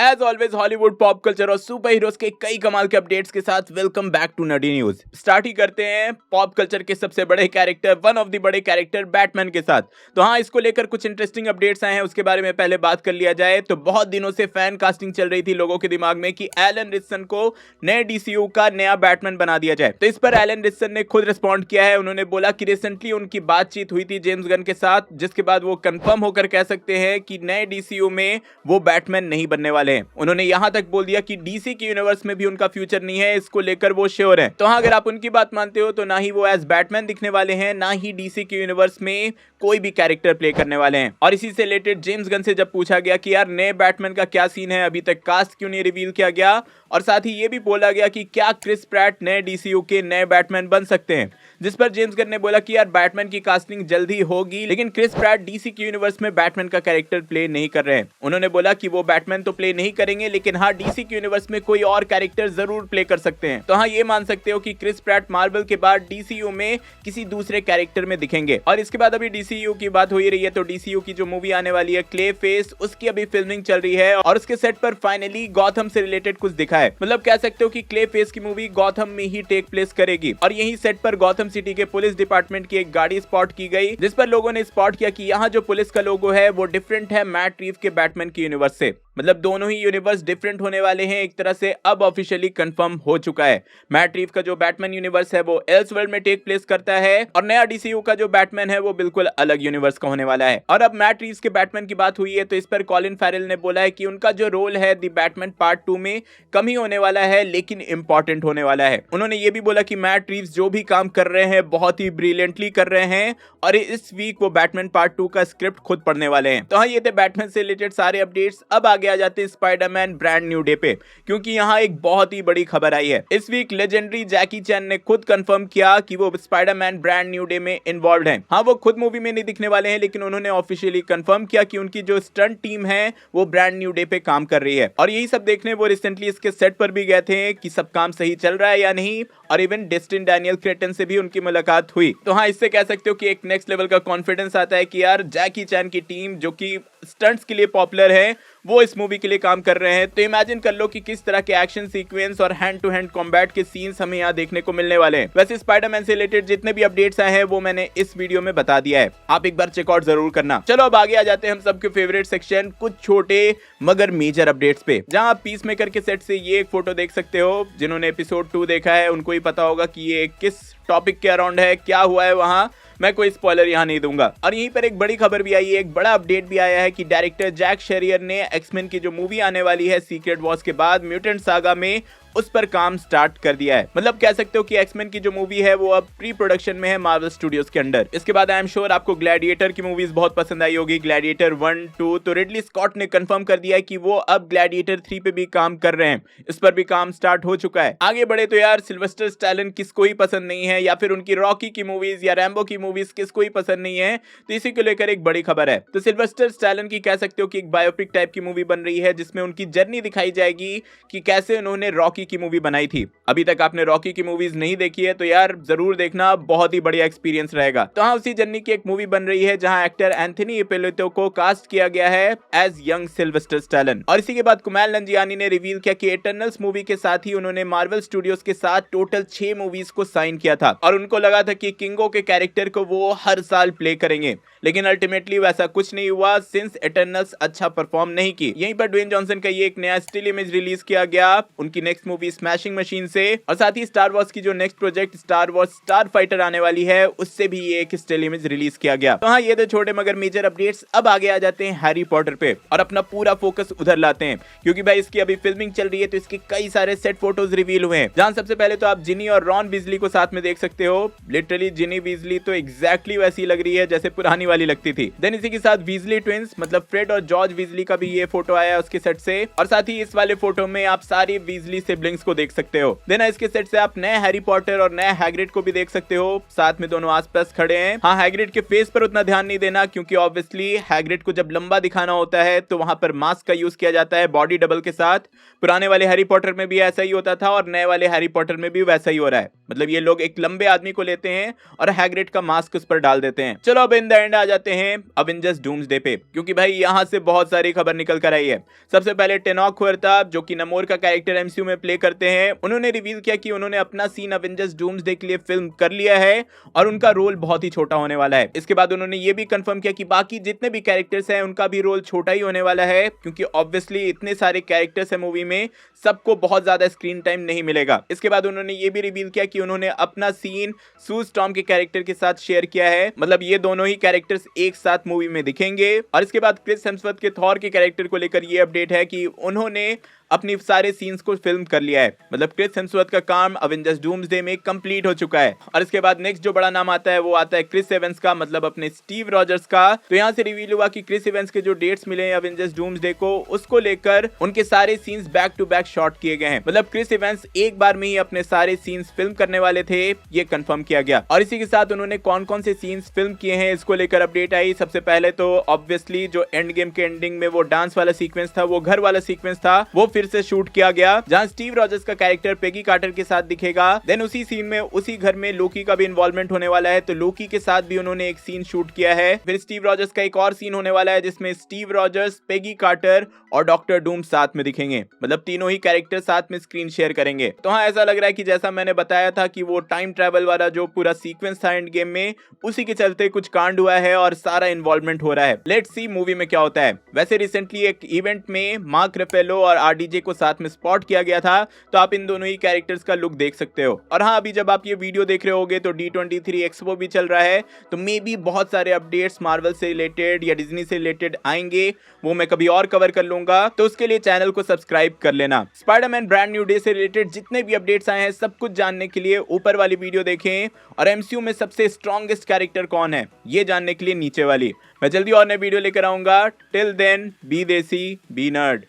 As always Hollywood, pop culture और super heroes के कई कमाल के अपडेट्स के साथ वेलकम बैक टू नडी न्यूज। स्टार्ट ही करते हैं पॉप कल्चर के सबसे बड़े कैरेक्टर, वन ऑफ द बड़े कैरेक्टर बैटमैन के साथ। तो हाँ, इसको लेकर कुछ इंटरेस्टिंग अपडेट्स आए हैं, उसके बारे में पहले बात कर लिया जाए। तो बहुत दिनों से फैन कास्टिंग चल रही थी लोगों के दिमाग में कि एलन रिचसन को नए डीसीयू का नया बैटमैन बना दिया जाए। तो इस पर एलन रिचसन ने खुद रिस्पॉन्ड किया है। उन्होंने बोला कि रिसेंटली उनकी बातचीत हुई थी जेम्स गन के साथ, जिसके बाद वो कंफर्म होकर कह सकते हैं कि नए डीसीयू में वो बैटमैन नहीं बनने वाले हैं। उन्होंने यहां तक बोल दिया कि डीसी के यूनिवर्स में भी उनका फ्यूचर नहीं है, इसको लेकर वो श्योर हैं। तो हाँ, अगर आप उनकी बात मानते हो तो ना ही वो एज बैटमैन दिखने वाले हैं, ना ही डीसी के यूनिवर्स में कोई भी कैरेक्टर प्ले करने वाले हैं। और इसी से रिलेटेड जेम्स गन से जब पूछा गया कि यार नए बैटमैन का क्या सीन है, अभी तक कास्ट क्यों नहीं रिवील किया गया, और साथ ही ये भी बोला गया कि क्या क्रिस प्रैट नए डीसीयू के नए बैटमैन बन सकते हैं, जिस पर जेम्स गन ने बोला कि यार बैटमैन की कास्टिंग जल्दी होगी, लेकिन क्रिस प्रैट डीसी के यूनिवर्स में बैटमैन का कैरेक्टर प्ले नहीं कर रहे हैं। उन्होंने बोला कि वो बैटमैन तो प्ले नहीं करेंगे, लेकिन हाँ, डीसी के यूनिवर्स में कोई और कैरेक्टर जरूर प्ले कर सकते हैं। तो हाँ, ये मान सकते हो कि क्रिस प्रैट मार्वल के बाद डीसीयू में किसी दूसरे कैरेक्टर में दिखेंगे। और इसके बाद अभी डीसीयू की बात हो ही रही है, तो डीसीयू की जो मूवी आने वाली है क्ले फेस, उसकी अभी फिल्मिंग चल रही है और उसके सेट पर फाइनली गॉथम से रिलेटेड कुछ दिखा है। मतलब कह सकते हो कि क्ले फेस की मूवी गॉथम में ही टेक प्लेस करेगी। और यही सेट पर गॉथम सिटी के पुलिस डिपार्टमेंट की एक गाड़ी स्पॉट की गई, जिस पर लोगों ने स्पॉट किया कि यहाँ जो पुलिस का लोगो है वो डिफरेंट है मैट रीव के बैटमैन के यूनिवर्स से। मतलब दोनों ही यूनिवर्स डिफरेंट होने वाले हैं, एक तरह से अब ऑफिशियली कंफर्म हो चुका है। मैट रीव का जो बैटमैन यूनिवर्स है वो एल्सवर्ल्ड में टेक प्लेस करता है, और नया डीसीयू का जो बैटमैन है वो बिल्कुल अलग यूनिवर्स का होने वाला है। और अब मैट रीव्स के बैटमैन की बात हुई है, तो इस पर कॉलिन फैरेल ने बोला है कि उनका जो रोल है द बैटमैन पार्ट 2 में कम ही होने वाला है, लेकिन इंपॉर्टेंट होने वाला है। उन्होंने ये भी बोला कि मैट रीव्स जो भी काम कर रहे हैं बहुत ही ब्रिलियंटली कर रहे हैं, और इस वीक वो बैटमैन पार्ट 2 का स्क्रिप्ट खुद पढ़ने वाले हैं। तो हाँ, ये थे बैटमैन से रिलेटेड सारे अपडेट्स। अब आगे आ जाते हैं स्पाइडरमैन ब्रांड न्यू डे पे, क्योंकि यहाँ एक बहुत ही बड़ी खबर आई है। इस वीक लेजेंडरी जैकी चैन ने खुद कंफर्म किया कि वो स्पाइडरमैन ब्रांड न्यू डे में इन्वॉल्व हैं। हाँ, वो खुद मूवी में नहीं दिखने वाले हैं, लेकिन उन्होंने ऑफिशियली कंफर्म किया कि उनकी जो स्टंट टीम है वो ब्रांड न्यू डे पे काम कर रही है। और यही सब देखने वो रिसेंटली इसके सेट पर भी गए थे कि सब काम सही चल रहा है या नहीं, और इवन डेस्टिन डैनियल क्रेटन से भी उनकी मुलाकात हुई। तो हाँ, इससे कह सकते हो कि एक नेक्स्ट लेवल का कॉन्फिडेंस आता है कि यार जैकी चैन की टीम जो कि स्टंट्स के लिए पॉपुलर है, वो इस मूवी के लिए काम कर रहे हैं। तो इमेजिन कर लो कि किस तरह के एक्शन सीक्वेंस और हैंड टू हैंड कॉम्बैट के सीन्स हमें यहाँ देखने को मिलने वाले हैं। वैसे स्पाइडरमैन से रिलेटेड जितने भी अपडेट्स आए हैं वो मैंने इस वीडियो में बता दिया है, आप एक बार चेकआउट जरूर करना। चलो अब आगे आ जाते हैं हम सबके फेवरेट सेक्शन, कुछ छोटे मगर मेजर अपडेट्स पे, जहां आप पीस मेकर के सेट से ये एक फोटो देख सकते हो। जिन्होंने एपिसोड 2 देखा है उनको ही पता होगा कि ये किस टॉपिक के अराउंड है, क्या हुआ है वहां। मैं कोई स्पॉइलर यहाँ नहीं दूंगा। और यहीं पर एक बड़ी खबर भी आई है, एक बड़ा अपडेट भी आया है कि डायरेक्टर जैक शेरियर ने एक्समैन की जो मूवी आने वाली है सीक्रेट वॉर्स के बाद, म्यूटेंट सागा में, उस पर काम स्टार्ट कर दिया है। मतलब कह सकते हो कि एक्समैन की जो मूवी है वो अब प्री प्रोडक्शन में है मार्वल स्टूडियोज के अंडर। इसके बाद आई एम श्योर आपको ग्लैडिएटर की मूवीज बहुत पसंद आई होगी, ग्लैडिएटर 1, 2। तो रिडली स्कॉट ने कंफर्म कर दिया है कि वो अब ग्लैडिएटर 3 पे भी काम कर रहे हैं, इस पर भी काम स्टार्ट हो चुका है। आगे बढ़े तो यार सिल्वेस्टर स्टैलोन किसको ही पसंद नहीं है, या फिर उनकी रॉकी की मूवीज या रैम्बो की मूवीज किसको ही पसंद नहीं है। तो इसी को लेकर एक बड़ी खबर है। तो सिल्वेस्टर स्टैलोन की कह सकते हो कि एक बायोपिक टाइप की मूवी बन रही है, जिसमें उनकी जर्नी दिखाई जाएगी कि कैसे उन्होंने रॉकी की मूवी बनाई थी। अभी तक आपने रॉकी की मूवीज नहीं देखी है तो यार जरूर देखना, बहुत ही बढ़िया एक्सपीरियंस रहेगा। तो हाँ, उसी जर्नी की एक मूवी बन रही है जहां एक्टर एंथनी इपिलितो को कास्ट किया गया है एज यंग सिल्वेस्टर स्टैलोन। और इसी के बाद कुमार नंजियानी ने रिवील किया कि इटर्नल्स मूवी के साथ ही उन्होंने मार्वल स्टूडियोज के साथ टोटल 6 मूवीज को साइन किया था, और उनको लगा था कि किंगो के कैरेक्टर को वो हर साल प्ले करेंगे, लेकिन अल्टीमेटली वैसा कुछ नहीं हुआ सिंस इटर्नल्स अच्छा परफॉर्म नहीं की। यहीं पर ड्वेन जॉनसन का ये एक नया स्टिल इमेज रिलीज किया गया उनकी नेक्स्ट मूवी स्मैशिंग मशीन से, और साथ ही स्टार वॉर्स की जो next project star Wars star fighter आने वाली है उससे भी ये एक स्टिल इमेज रिलीज किया गया। तो हाँ, ये थे छोटे मगर मेजर अपडेट्स। अब आगे आ जाते हैं हैरी पॉटर पे, और अपना पूरा फोकस उधर लाते हैं, क्योंकि भाई इसकी अभी फिल्मिंग चल रही है, तो इसके कई सारे सेट फोटोज रिवील हुए हैं। जहां सबसे पहले तो आप जिनी और रॉन वीजली को साथ में देख सकते हो। लिटरली जिनी वीजली तो एग्जैक्टली वैसी लग रही है जैसे पुरानी वाली लगती थी। देन इसी के साथ वीजली ट्विंस मतलब फ्रेड और जॉर्ज वीजली का भी ये फोटो आया है उसके सेट से, और साथ ही इस वाले फोटो में आप सारी वीजली सिबलिंग सिबलिंग्स को देख सकते हो। देन इसके सेट से आप नए हैरी पॉटर और नए हैग्रिड को भी देख सकते हो, साथ में दोनों आसपास खड़े हैं। हाँ, हैग्रिड के फेस पर उतना ध्यान नहीं देना, क्योंकि ऑब्वियसली हैग्रिड को जब लंबा दिखाना होता है तो वहां पर मास्क का यूज किया जाता है बॉडी डबल के साथ। पुराने वाले हैरी पॉटर में भी ऐसा ही होता था और नए वाले हैरी पॉटर में भी वैसा ही हो रहा है। मतलब ये लोग एक लंबे आदमी को लेते हैं और हैग्रिड का मास्क उस पर डाल देते हैं। चलो अब इन द एंड आ जाते हैं अवेंजर्स डूम्सडे पे, क्योंकि भाई यहां से बहुत सारी खबर निकल कर आई है। सबसे पहले टेनॉक हुर्ता, जो कि नमोर का कैरेक्टर एमसीयू में प्ले करते हैं, उन्होंने रिवील किया कि उन्होंने अपना सीन अवेंजर्स डूम्सडे के लिए फिल्म कर लिया है और उनका रोल बहुत ही छोटा होने वाला है। इसके बाद उन्होंने ये भी कंफर्म किया कि बाकी जितने भी कैरेक्टर्स हैं उनका भी रोल छोटा ही होने वाला है, क्योंकि ऑब्वियसली इतने सारे कैरेक्टर्स हैं मूवी में, सबको बहुत ज्यादा स्क्रीन टाइम नहीं मिलेगा। इसके बाद उन्होंने ये भी रिवील किया कि उन्होंने अपना सीन सू स्टॉर्म के कैरेक्टर के साथ शेयर किया है। मतलब ये दोनों ही कैरेक्टर्स एक साथ मूवी में दिखेंगे। और इसके बाद क्रिस हेम्सवर्थ के थॉर के कैरेक्टर को लेकर ये अपडेट है कि उन्होंने अपनी सारे सीन्स को फिल्म कर लिया है। मतलब क्रिस हेम्सवर्थ का काम अवेंजर्स डूम्सडे में कंप्लीट हो चुका है। और इसके बाद नेक्स्ट जो बड़ा नाम आता है वो आता है क्रिस एवंस का, मतलब अपने स्टीव रॉजर्स का। तो यहाँ से रिवील हुआ कि क्रिस एवंस के जो डेट्स मिले हैं अवेंजर्स डूम्सडे को, उसको लेकर उनके सारे scenes back to back shot किए गए हैं। मतलब क्रिस एवंस एक बार में ही अपने सारे सीन्स फिल्म करने वाले थे, ये कंफर्म किया गया। और इसी के साथ उन्होंने कौन कौन से सीन्स फिल्म किए हैं इसको लेकर अपडेट आई। सबसे पहले तो ऑब्वियसली जो एंड गेम के एंडिंग में वो डांस वाला सीक्वेंस था, वो घर वाला सीक्वेंस था, वो फिर से शूट किया गया, जहां स्टीव रॉजर्स का कैरेक्टर पेगी कार्टर के साथ दिखेगा। देन उसी सीन में उसी घर में लोकी का भी इन्वॉल्वमेंट होने वाला है, तो लोकी के साथ भी उन्होंने एक सीन शूट किया है। फिर स्टीव रॉजर्स का एक और सीन होने वाला है जिसमें स्टीव रॉजर्स, पेगी कार्टर और डॉक्टर डूम साथ में दिखेंगे। मतलब तीनों ही कैरेक्टर साथ में स्क्रीन शेयर करेंगे। तो हाँ, ऐसा लग रहा है कि जैसा मैंने बताया था कि वो टाइम ट्रेवल वाला जो पूरा सीक्वेंस था एंड गेम में, उसी के चलते कुछ कांड हुआ है और सारा इन्वॉल्वमेंट हो रहा है। लेट्स सी मूवी में क्या होता है। वैसे रिसेंटली एक इवेंट में मार्क रेफेलो और आरडीजे को साथ में स्पॉट किया गया था, तो आप इन दोनों ही कैरेक्टर्स का लुक देख सकते हो। और हाँ, अभी जब आप ये वीडियो देख रहे होगे तो D23 एक्सपो भी चल रहा है, तो मे बी बहुत सारे अपडेट्स मार्वल से रिलेटेड या डिज्नी से रिलेटेड आएंगे, वो मैं कभी और कवर कर लूंगा। तो उसके लिए चैनल को सब्सक्राइब कर लेना। स्पाइडरमैन ब्रांड न्यू डे से रिलेटेड जितने भी अपडेट्स आए हैं सब कुछ जानने के लिए ऊपर वाली वीडियो देखें, और एमसीयू में सबसे स्ट्रॉन्गेस्ट कैरेक्टर कौन है ये जानने के लिए नीचे वाली। मैं जल्दी और नई वीडियो लेकर आऊंगा। टिल देन बी देसी बी नर्ड।